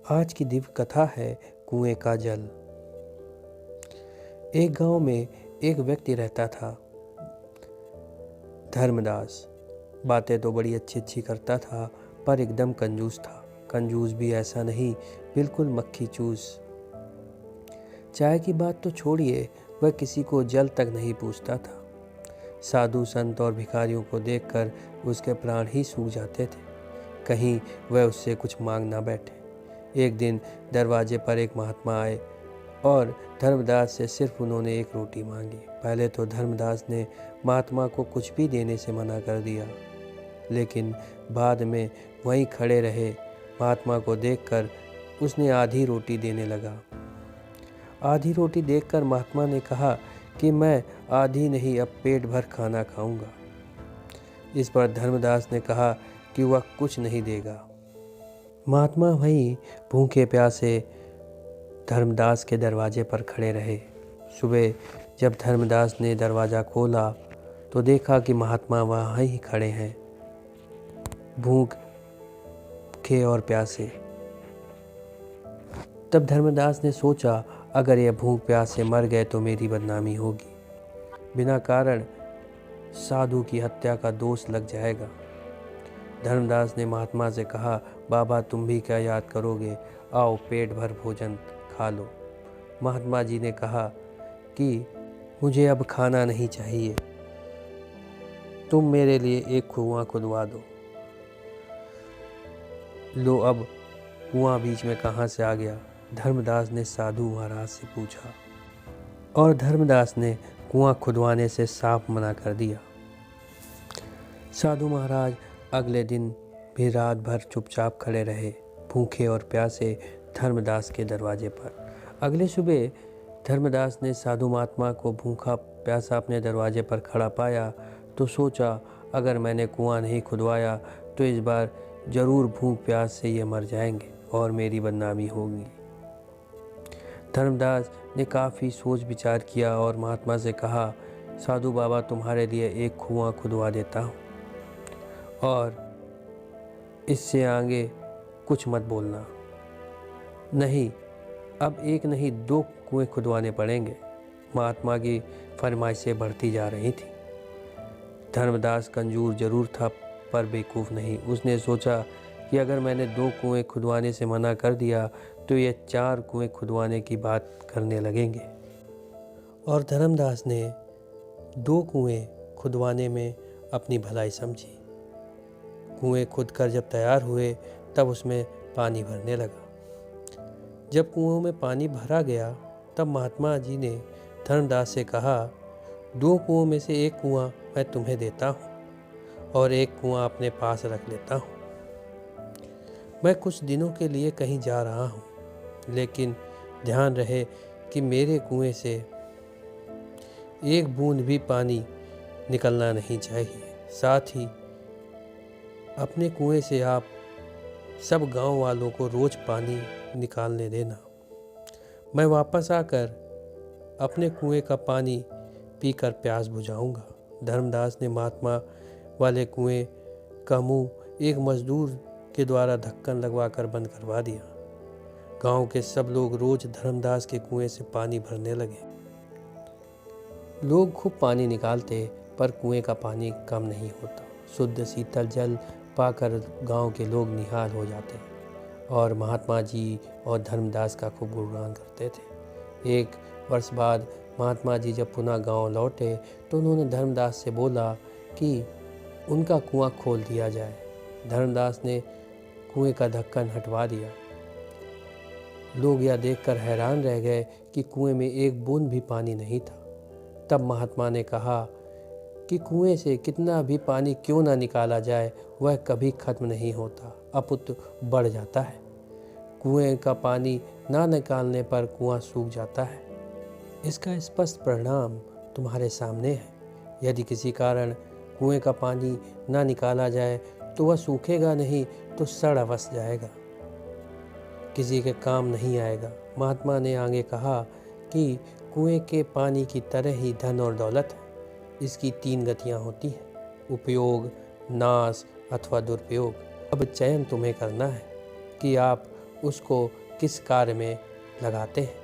आज की दिव्य कथा है कुएं का जल। एक गांव में एक व्यक्ति रहता था, धर्मदास। बातें तो बड़ी अच्छी अच्छी करता था, पर एकदम कंजूस था। कंजूस भी ऐसा नहीं, बिल्कुल मक्खी चूस। चाय की बात तो छोड़िए, वह किसी को जल तक नहीं पूछता था। साधु संत और भिखारियों को देखकर उसके प्राण ही सूख जाते थे, कहीं वह उससे कुछ मांग ना बैठे। एक दिन दरवाजे पर एक महात्मा आए और धर्मदास से सिर्फ उन्होंने एक रोटी मांगी। पहले तो धर्मदास ने महात्मा को कुछ भी देने से मना कर दिया, लेकिन बाद में वहीं खड़े रहे महात्मा को देखकर उसने आधी रोटी देने लगा। आधी रोटी देखकर महात्मा ने कहा कि मैं आधी नहीं, अब पेट भर खाना खाऊंगा। इस पर धर्मदास ने कहा कि वह कुछ नहीं देगा। महात्मा वहीं भूखे प्यासे धर्मदास के दरवाजे पर खड़े रहे। सुबह जब धर्मदास ने दरवाज़ा खोला तो देखा कि महात्मा वहाँ ही खड़े हैं, भूखे और प्यासे। तब धर्मदास ने सोचा, अगर यह भूख प्यास से मर गए तो मेरी बदनामी होगी, बिना कारण साधु की हत्या का दोष लग जाएगा। धर्मदास ने महात्मा से कहा, बाबा तुम भी क्या याद करोगे, आओ पेट भर भोजन खा लो। महात्मा जी ने कहा कि मुझे अब खाना नहीं चाहिए, तुम मेरे लिए एक कुआं खुदवा दो। लो, अब कुआं बीच में कहाँ से आ गया? धर्मदास ने साधु महाराज से पूछा, और धर्मदास ने कुआं खुदवाने से साफ मना कर दिया। साधु महाराज अगले दिन भी रात भर चुपचाप खड़े रहे, भूखे और प्यासे धर्मदास के दरवाजे पर। अगले सुबह धर्मदास ने साधु महात्मा को भूखा प्यासा अपने दरवाजे पर खड़ा पाया तो सोचा, अगर मैंने कुआं नहीं खुदवाया तो इस बार जरूर भूख प्यास से ये मर जाएंगे और मेरी बदनामी होगी। धर्मदास ने काफ़ी सोच विचार किया और महात्मा से कहा, साधु बाबा तुम्हारे लिए एक कुआं खुदवा देता हूँ, और इससे आगे कुछ मत बोलना। नहीं, अब एक नहीं 2 कुएं खुदवाने पड़ेंगे। महात्मा की फरमाइशें बढ़ती जा रही थी। धर्मदास कंजूर जरूर था पर बेवकूफ़ नहीं। उसने सोचा कि अगर मैंने 2 कुएं खुदवाने से मना कर दिया तो ये 4 कुएं खुदवाने की बात करने लगेंगे। और धर्मदास ने 2 कुएं खुदवाने में अपनी भलाई समझी। कुएं खुदकर जब तैयार हुए तब उसमें पानी भरने लगा। जब कुओं में पानी भरा गया तब महात्मा जी ने धर्मदास से कहा, 2 कुओं में से एक कुआं मैं तुम्हें देता हूँ और एक कुआं अपने पास रख लेता हूँ। मैं कुछ दिनों के लिए कहीं जा रहा हूँ, लेकिन ध्यान रहे कि मेरे कुएं से एक बूंद भी पानी निकलना नहीं चाहिए। साथ ही अपने कुएं से आप सब गांव वालों को रोज पानी निकालने देना। मैं वापस आकर अपने कुएं का पानी पीकर प्यास बुझाऊंगा। धर्मदास ने महात्मा वाले कुएं का मुंह एक मजदूर के द्वारा ढक्कन लगवाकर बंद करवा दिया। गांव के सब लोग रोज धर्मदास के कुएं से पानी भरने लगे। लोग खूब पानी निकालते, पर कुएं का पानी कम नहीं होता। शुद्ध शीतल जल पाकर गांव के लोग निहाल हो जाते और महात्मा जी और धर्मदास का खूब गुणगान करते थे। 1 वर्ष बाद महात्मा जी जब पुनः गांव लौटे तो उन्होंने धर्मदास से बोला कि उनका कुआं खोल दिया जाए। धर्मदास ने कुएं का ढक्कन हटवा दिया। लोग यह देखकर हैरान रह गए कि कुएं में एक बूंद भी पानी नहीं था। तब महात्मा ने कहा कि कुएं से कितना भी पानी क्यों ना निकाला जाए, वह कभी खत्म नहीं होता, अपितु बढ़ जाता है। कुएं का पानी ना निकालने पर कुआं सूख जाता है। इसका स्पष्ट परिणाम तुम्हारे सामने है। यदि किसी कारण कुएं का पानी ना निकाला जाए तो वह सूखेगा नहीं तो सड़ अवश्य जाएगा, किसी के काम नहीं आएगा। महात्मा ने आगे कहा कि कुएं के पानी की तरह ही धन और दौलत है। इसकी 3 गतियां होती हैं, उपयोग, नाश अथवा दुरुपयोग। अब चयन तुम्हें करना है कि आप उसको किस कार्य में लगाते हैं।